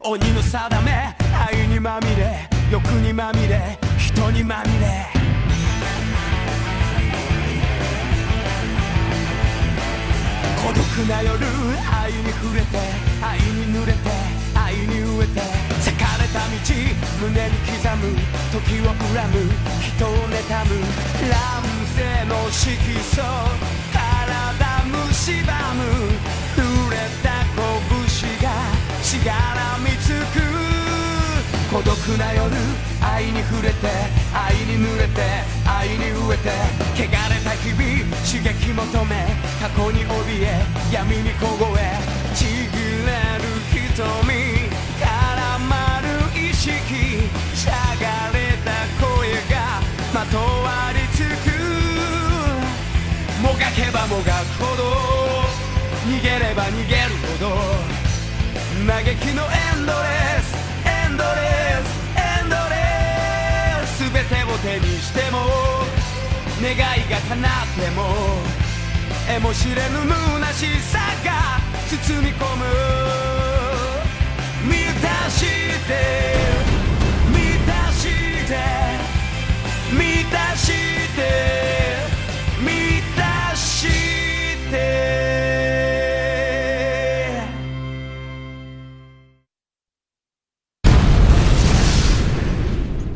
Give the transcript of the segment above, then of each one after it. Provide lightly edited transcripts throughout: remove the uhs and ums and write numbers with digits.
鬼の定め愛にまみれ欲にまみれ人にまみれ孤独な夜愛に触れて愛に濡れて愛に飢えて裂かれた道胸に刻む時を恨む人を妬む乱世の色素体蝕む濡れた拳がしがらみつく孤独な夜愛に触れて愛に濡れて愛に飢えて汚れた日々刺激求め過去に怯え闇に凍えちぎれる瞳絡まる意識しゃがれた声がまとわりつくもがけばもがくほど逃げれば逃げるほど嘆きのエンドレスエンドレスエンドレス全てを手にしても願いが叶っても得も知れぬ虚しさが包み込む満たして満たして満たして満たして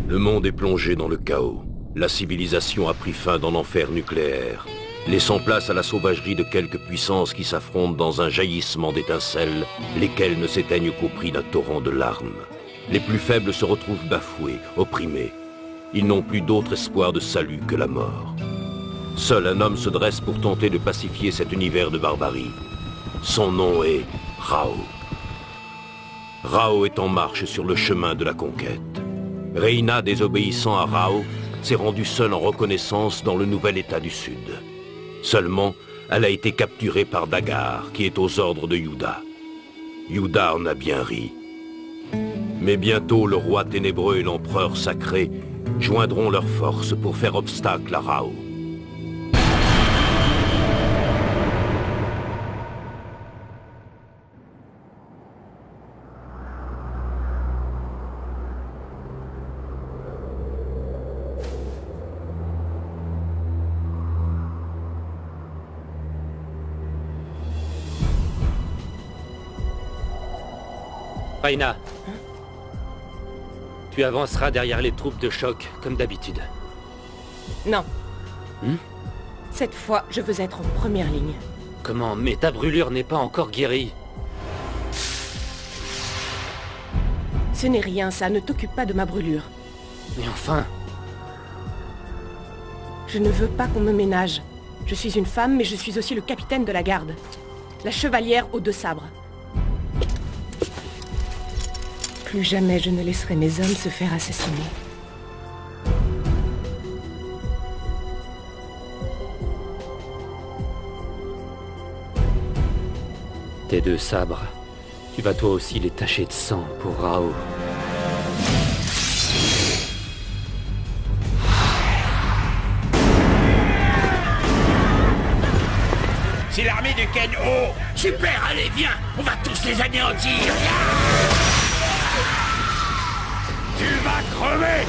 Le monde est plongé dans le chaos. La civilisation a pris fin dans l'enfer nucléaire, laissant place à la sauvagerie de quelques puissances qui s'affrontent dans un jaillissement d'étincelles, lesquelles ne s'éteignent qu'au prix d'un torrent de larmes. Les plus faibles se retrouvent bafoués, opprimés. Ils n'ont plus d'autre espoir de salut que la mort. Seul un homme se dresse pour tenter de pacifier cet univers de barbarie. Son nom est Rao. Rao est en marche sur le chemin de la conquête. Reina, désobéissant à Rao, s'est rendue seule en reconnaissance dans le nouvel état du Sud. Seulement, elle a été capturée par Dagar, qui est aux ordres de Yuda. Yuda en a bien ri. Mais bientôt, le roi ténébreux et l'empereur sacré joindront leurs forces pour faire obstacle à Rao. Reina, tu avanceras derrière les troupes de choc, comme d'habitude. Non. Cette fois, je veux être en première ligne. Comment? Mais ta brûlure n'est pas encore guérie. Ce n'est rien, ça. Ne t'occupe pas de ma brûlure. Mais enfin... Je ne veux pas qu'on me ménage. Je suis une femme, mais je suis aussi le capitaine de la garde. La chevalière aux 2 sabres. Plus jamais je ne laisserai mes hommes se faire assassiner. Tes 2 sabres, tu vas toi aussi les tacher de sang pour Rao. C'est l'armée de Ken Ho. Super, allez, viens. On va tous les anéantir. Tu vas crever.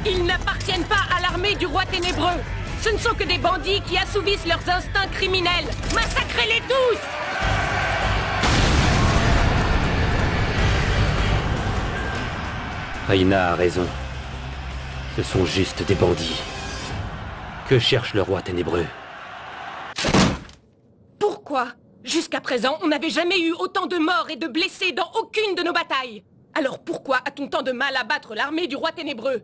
Ils n'appartiennent pas à l'armée du roi ténébreux. Ce ne sont que des bandits qui assouvissent leurs instincts criminels. Massacrez-les tous! Reina a raison. Ce sont juste des bandits. Que cherche le roi ténébreux? Pourquoi? Jusqu'à présent, on n'avait jamais eu autant de morts et de blessés dans aucune de nos batailles. Alors pourquoi a-t-on tant de mal à battre l'armée du roi ténébreux?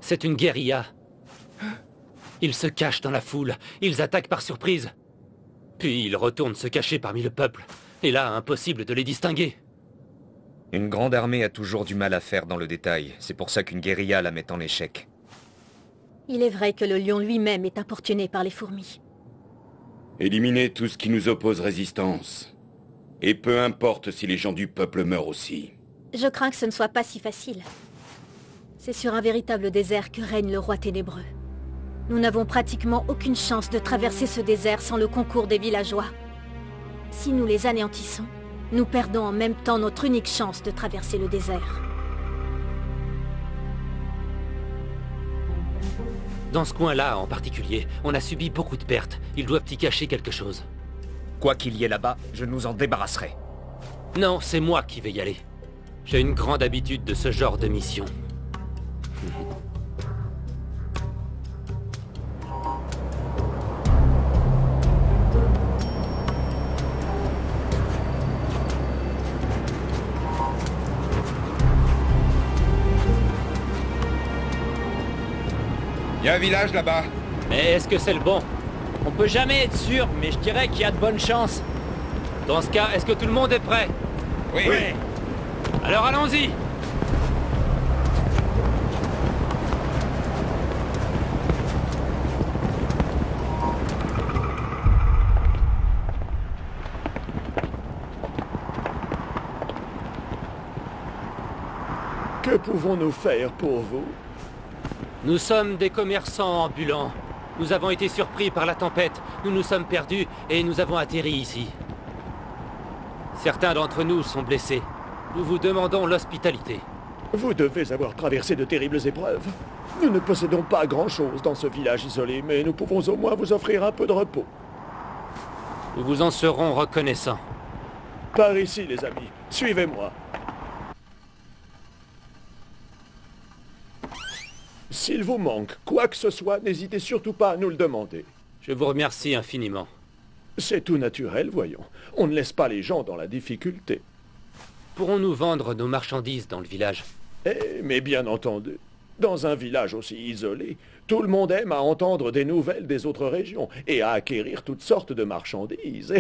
C'est une guérilla. Ils se cachent dans la foule, ils attaquent par surprise. Puis ils retournent se cacher parmi le peuple. Et là, impossible de les distinguer. Une grande armée a toujours du mal à faire dans le détail. C'est pour ça qu'une guérilla la met en échec. Il est vrai que le lion lui-même est importuné par les fourmis. Éliminer tout ce qui nous oppose résistance. Et peu importe si les gens du peuple meurent aussi. Je crains que ce ne soit pas si facile. C'est sur un véritable désert que règne le roi ténébreux. Nous n'avons pratiquement aucune chance de traverser ce désert sans le concours des villageois. Si nous les anéantissons, Nous perdons en même temps notre unique chance de traverser le désert. Dans ce coin-là, en particulier, on a subi beaucoup de pertes. Ils doivent y cacher quelque chose. Quoi qu'il y ait là-bas, je nous en débarrasserai. Non, c'est moi qui vais y aller. J'ai une grande habitude de ce genre de mission. Il y a un village là-bas. Mais est-ce que c'est le bon? On peut jamais être sûr, mais je dirais qu'il y a de bonnes chances. Dans ce cas, est-ce que tout le monde est prêt? Oui. Alors allons-y! Que pouvons-nous faire pour vous? Nous sommes des commerçants ambulants. Nous avons été surpris par la tempête, nous nous sommes perdus et nous avons atterri ici. Certains d'entre nous sont blessés. Nous vous demandons l'hospitalité. Vous devez avoir traversé de terribles épreuves. Nous ne possédons pas grand-chose dans ce village isolé, mais nous pouvons au moins vous offrir un peu de repos. Nous vous en serons reconnaissants. Par ici, les amis. Suivez-moi. S'il vous manque quoi que ce soit, n'hésitez surtout pas à nous le demander. Je vous remercie infiniment. C'est tout naturel, voyons. On ne laisse pas les gens dans la difficulté. Pourrons-nous vendre nos marchandises dans le village? Mais bien entendu, dans un village aussi isolé, tout le monde aime à entendre des nouvelles des autres régions et à acquérir toutes sortes de marchandises.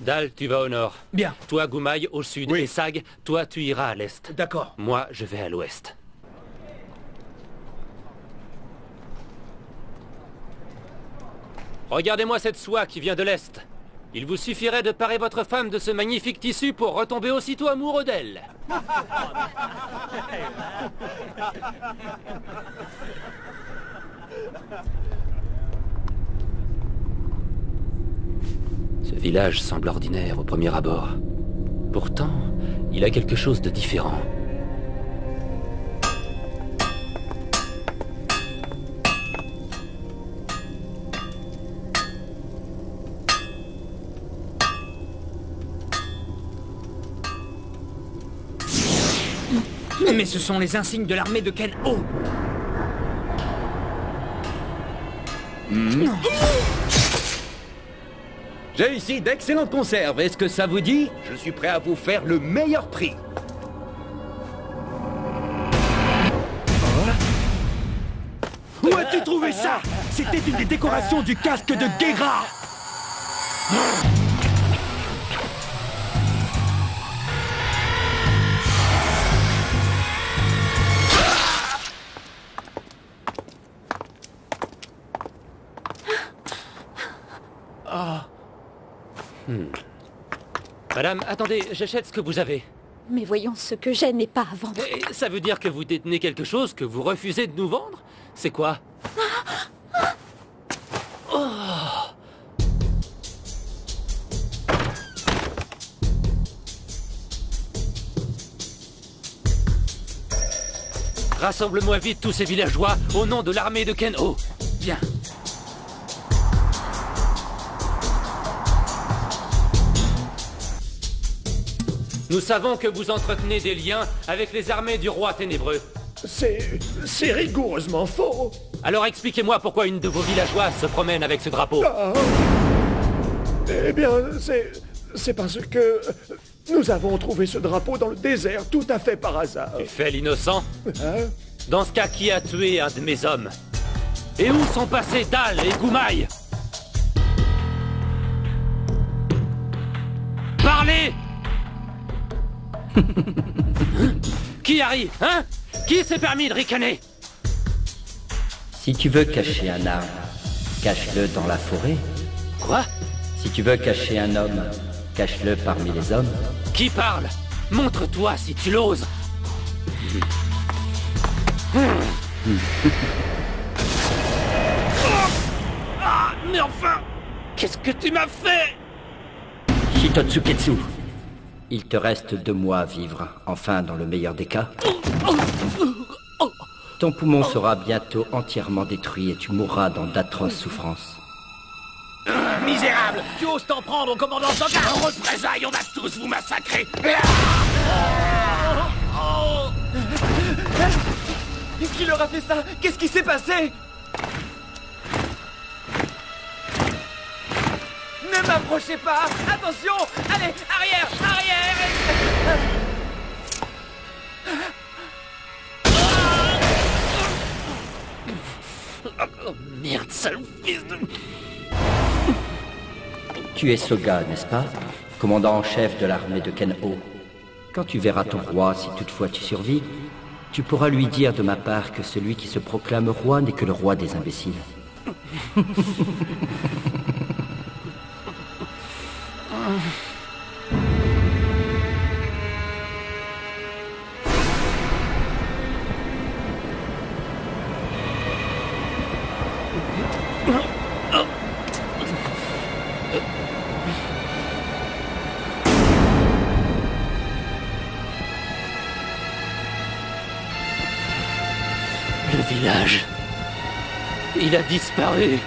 Dal, tu vas au nord. Bien. Toi, Goumaï, au sud. Oui. Et Sag, toi, tu iras à l'est. D'accord. Moi, je vais à l'ouest. Regardez-moi cette soie qui vient de l'est. Il vous suffirait de parer votre femme de ce magnifique tissu pour retomber aussitôt amoureux d'elle. Ce village semble ordinaire au premier abord. Pourtant, il a quelque chose de différent. Mais ce sont les insignes de l'armée de Ken Ho. J'ai ici d'excellentes conserves. Est-ce que ça vous dit? Je suis prêt à vous faire le meilleur prix. Où as-tu trouvé ça? C'était une des décorations du casque de Guéra. Madame, attendez, j'achète ce que vous avez. Mais voyons, ce que j'ai n'est pas à vendre. Et ça veut dire que vous détenez quelque chose que vous refusez de nous vendre? C'est quoi? Oh! Rassemble-moi vite tous ces villageois au nom de l'armée de Ken Ho. Bien. Nous savons que vous entretenez des liens avec les armées du roi ténébreux. C'est rigoureusement faux. Alors expliquez-moi pourquoi une de vos villageoises se promène avec ce drapeau. Eh bien, c'est parce que nous avons trouvé ce drapeau dans le désert tout à fait par hasard. Tu fais l'innocent? Hein? Dans ce cas, qui a tué un de mes hommes? Et où sont passés Dal et Goumaï? Parlez! Qui arrive, hein? Qui s'est permis de ricaner? Si tu veux cacher un arbre, cache-le dans la forêt. Quoi? Si tu veux cacher un homme, cache-le parmi les hommes. Qui parle? Montre-toi si tu l'oses. Ah, mais enfin, qu'est-ce que tu m'as fait? Shitotsuketsu, il te reste 2 mois à vivre, enfin dans le meilleur des cas. Ton poumon sera bientôt entièrement détruit et tu mourras dans d'atroces souffrances. Misérable! Tu oses t'en prendre au commandant Soka! En représailles, on va tous vous massacrer! Qui leur a fait ça? Qu'est-ce qui s'est passé? Ne m'approchez pas! Attention! Allez, arrière! Arrière! Oh, merde, sale fils de... Tu es Soga, n'est-ce pas? Commandant en chef de l'armée de Ken-O. Quand tu verras ton roi, si toutefois tu survis, tu pourras lui dire de ma part que celui qui se proclame roi n'est que le roi des imbéciles. Le village... Il a disparu.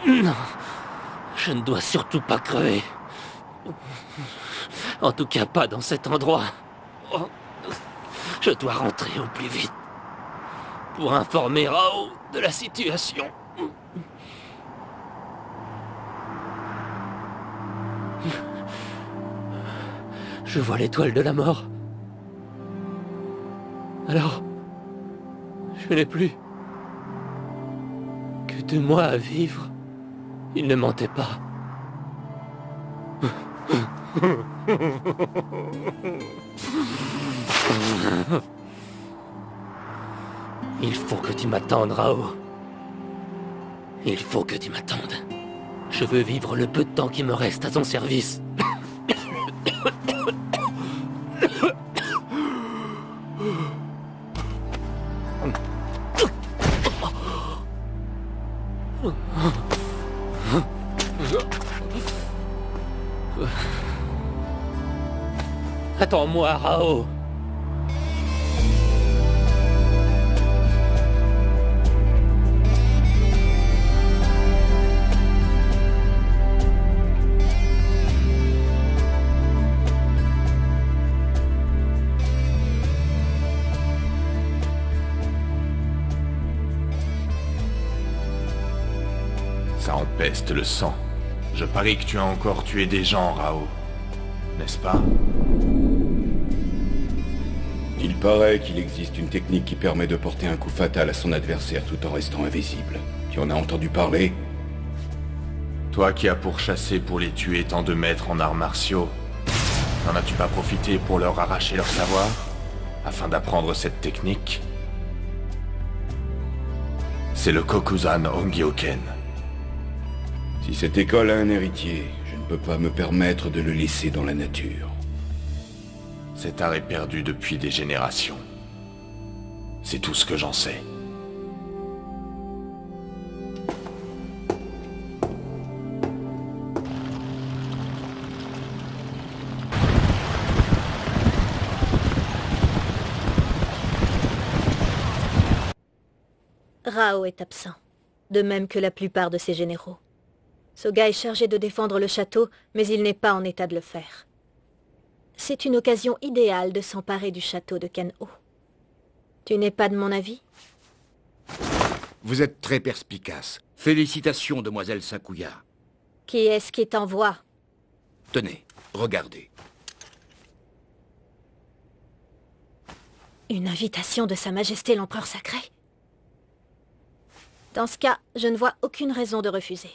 Non, je ne dois surtout pas crever. En tout cas, pas dans cet endroit. Je dois rentrer au plus vite pour informer Rao de la situation. Je vois l'étoile de la mort. Alors, je n'ai plus que 2 mois à vivre. Il ne mentait pas. Il faut que tu m'attendes, Rao. Il faut que tu m'attendes. Je veux vivre le peu de temps qui me reste à ton service. Attends-moi, Rao. Ça empeste le sang. Je parie que tu as encore tué des gens, Rao. N'est-ce pas? Il paraît qu'il existe une technique qui permet de porter un coup fatal à son adversaire tout en restant invisible. Tu en as entendu parler? Toi qui as pourchassé pour les tuer tant de maîtres en arts martiaux, n'en as-tu pas profité pour leur arracher leur savoir, afin d'apprendre cette technique? C'est le Kokuzan Ongyoken. Si cette école a un héritier, je ne peux pas me permettre de le laisser dans la nature. Cet art est perdu depuis des générations. C'est tout ce que j'en sais. Rao est absent, de même que la plupart de ses généraux. Soga est chargé de défendre le château, mais il n'est pas en état de le faire. C'est une occasion idéale de s'emparer du château de Ken-O. Tu n'es pas de mon avis? Vous êtes très perspicace. Félicitations, demoiselle Sakuya. Qui est-ce qui t'envoie? Tenez, regardez. Une invitation de Sa Majesté l'Empereur Sacré? Dans ce cas, je ne vois aucune raison de refuser.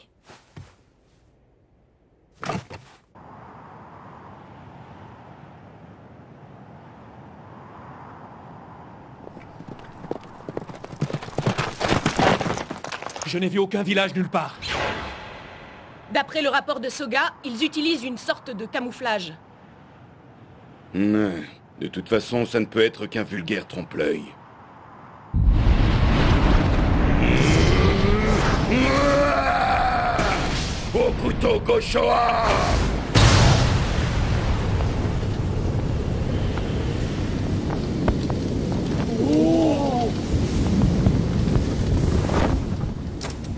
Je n'ai vu aucun village nulle part. D'après le rapport de Soga, ils utilisent une sorte de camouflage. De toute façon, ça ne peut être qu'un vulgaire trompe-l'œil. Au couteau Goshoa!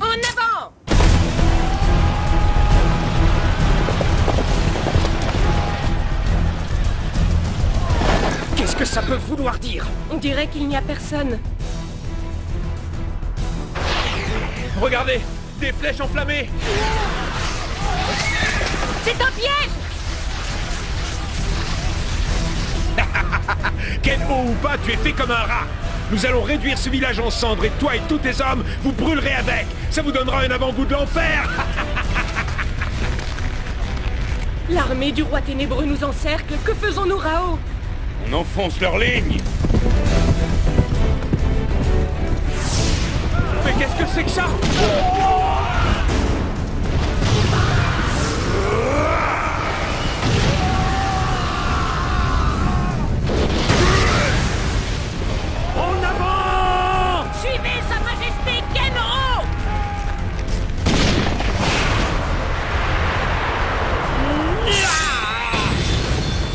En avant! Qu'est-ce que ça peut vouloir dire? On dirait qu'il n'y a personne. Regardez! Des flèches enflammées! C'est un piège! Ken-O ou pas, tu es fait comme un rat. Nous allons réduire ce village en cendres et toi et tous tes hommes, vous brûlerez avec. Ça vous donnera un avant-goût de l'enfer. L'armée du roi ténébreux nous encercle. Que faisons-nous, Rao? On enfonce leur ligne. Mais qu'est-ce que c'est que ça? En avant! Suivez Sa Majesté Ken-O!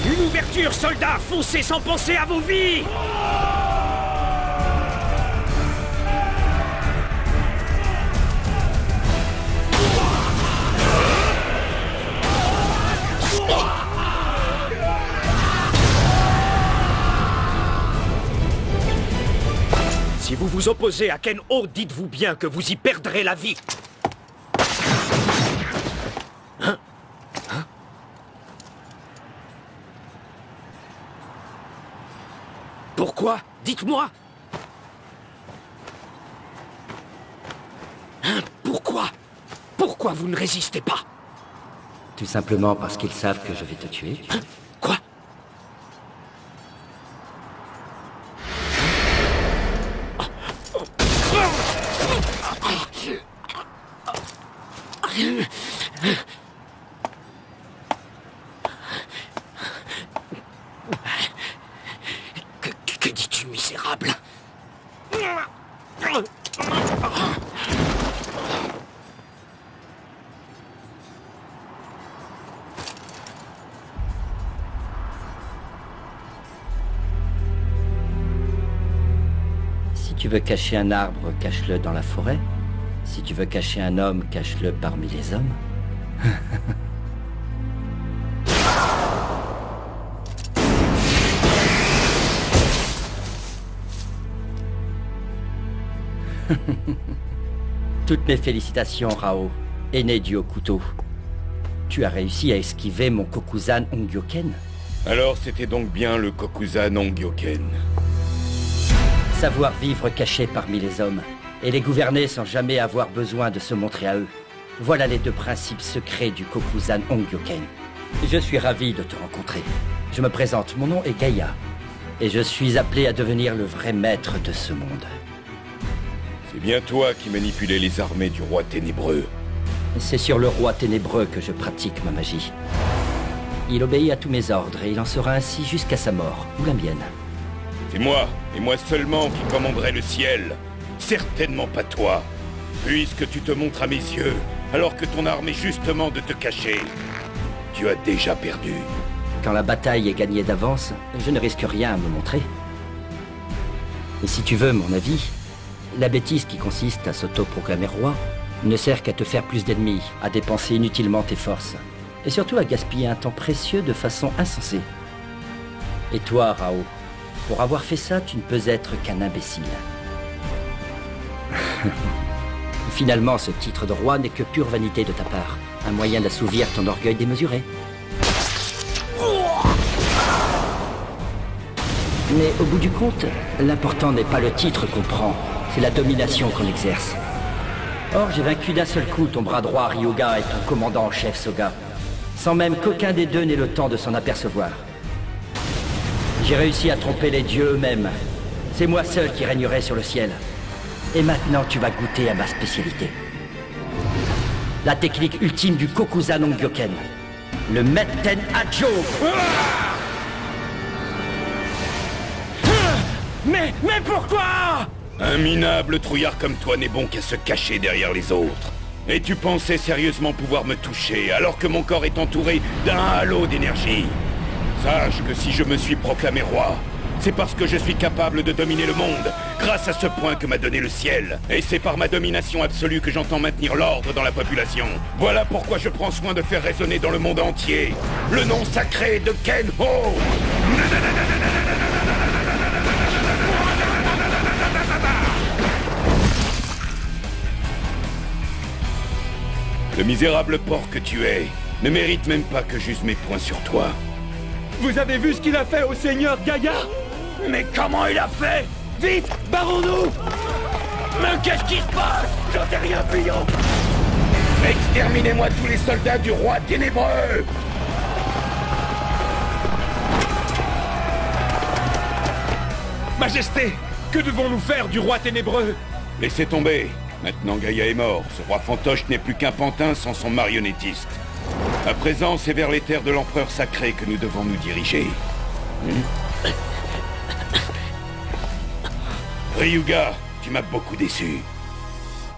Une ouverture, soldats! Foncez sans penser à vos vies! Si vous vous opposez à Ken-O, dites-vous bien que vous y perdrez la vie. Hein? Pourquoi? Dites-moi. Hein? Pourquoi? Pourquoi vous ne résistez pas? Tout simplement parce qu'ils savent que je vais te tuer. Hein? Quoi? Que dis-tu, misérable? Si tu veux cacher un arbre, cache-le dans la forêt. Si tu veux cacher un homme, cache-le parmi les hommes. Toutes mes félicitations, Rao, aîné du haut couteau. Tu as réussi à esquiver mon Kokuzan Ongyoken. Alors c'était donc bien le Kokuzan Ongyoken. Savoir vivre caché parmi les hommes, et les gouverner sans jamais avoir besoin de se montrer à eux. Voilà les deux principes secrets du Kokuzan Ongyoken. Je suis ravi de te rencontrer. Je me présente, mon nom est Gaïa, et je suis appelé à devenir le vrai maître de ce monde. C'est bien toi qui manipulais les armées du roi ténébreux. C'est sur le roi ténébreux que je pratique ma magie. Il obéit à tous mes ordres, et il en sera ainsi jusqu'à sa mort, ou la mienne. C'est moi, et moi seulement, qui commanderai le ciel. Certainement pas toi, puisque tu te montres à mes yeux, alors que ton arme est justement de te cacher. Tu as déjà perdu. Quand la bataille est gagnée d'avance, je ne risque rien à me montrer. Et si tu veux mon avis, la bêtise qui consiste à s'auto-proclamer roi ne sert qu'à te faire plus d'ennemis, à dépenser inutilement tes forces, et surtout à gaspiller un temps précieux de façon insensée. Et toi, Rao, pour avoir fait ça, tu ne peux être qu'un imbécile. Finalement, ce titre de roi n'est que pure vanité de ta part, un moyen d'assouvir ton orgueil démesuré. Mais au bout du compte, l'important n'est pas le titre qu'on prend, c'est la domination qu'on exerce. Or, j'ai vaincu d'un seul coup ton bras droit Ryuga et ton commandant en chef Soga, sans même qu'aucun des deux n'ait le temps de s'en apercevoir. J'ai réussi à tromper les dieux eux-mêmes. C'est moi seul qui régnerai sur le ciel. Et maintenant, tu vas goûter à ma spécialité. La technique ultime du Kokuzan Ongyoken. Le Metten Hajo. Mais pourquoi? Un minable trouillard comme toi n'est bon qu'à se cacher derrière les autres. Et tu pensais sérieusement pouvoir me toucher alors que mon corps est entouré d'un halo d'énergie. Sache que si je me suis proclamé roi, c'est parce que je suis capable de dominer le monde, grâce à ce point que m'a donné le ciel. Et c'est par ma domination absolue que j'entends maintenir l'ordre dans la population. Voilà pourquoi je prends soin de faire résonner dans le monde entier le nom sacré de Ken-Ho. Le misérable porc que tu es ne mérite même pas que j'use mes poings sur toi. Vous avez vu ce qu'il a fait au seigneur Gaïa? Mais comment il a fait? Vite, barrons-nous! Mais qu'est-ce qui se passe? J'en ai rien vu. Exterminez-moi tous les soldats du roi ténébreux! Majesté, que devons-nous faire du roi ténébreux? Laissez tomber. Maintenant Gaïa est mort. Ce roi fantoche n'est plus qu'un pantin sans son marionnettiste. À présent, c'est vers les terres de l'empereur sacré que nous devons nous diriger. Ryuga, tu m'as beaucoup déçu.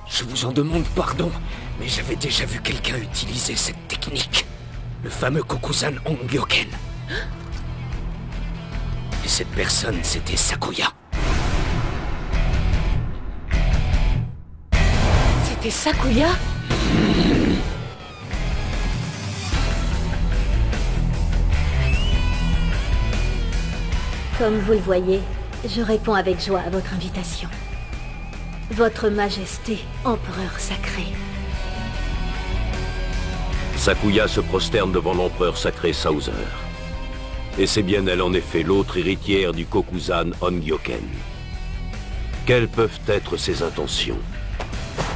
Je vous en demande pardon, mais j'avais déjà vu quelqu'un utiliser cette technique. Le fameux Kokuzan Ongyoken. Et cette personne, c'était Sakuya. C'était Sakuya? Comme vous le voyez, je réponds avec joie à votre invitation. Votre Majesté, Empereur sacré. Sakuya se prosterne devant l'empereur sacré Sauser. Et c'est bien elle en effet l'autre héritière du Kokuzan Ongyoken. Quelles peuvent être ses intentions?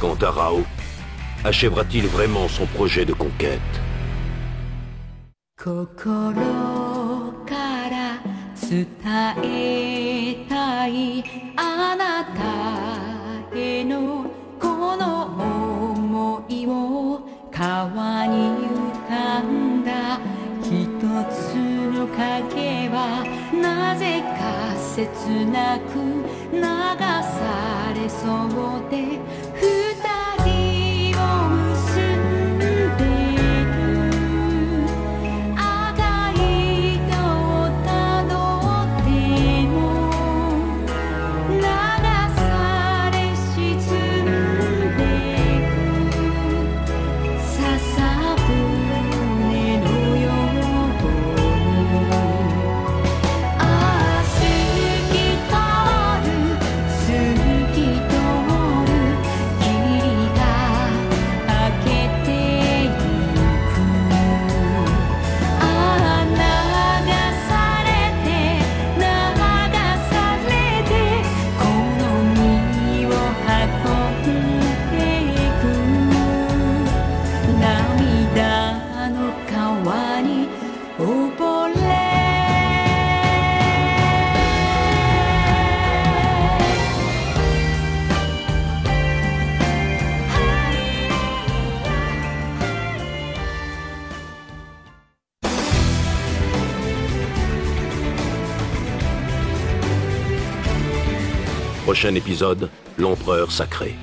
Quant à Rao, achèvera-t-il vraiment son projet de conquête? Prochain épisode, l'empereur sacré.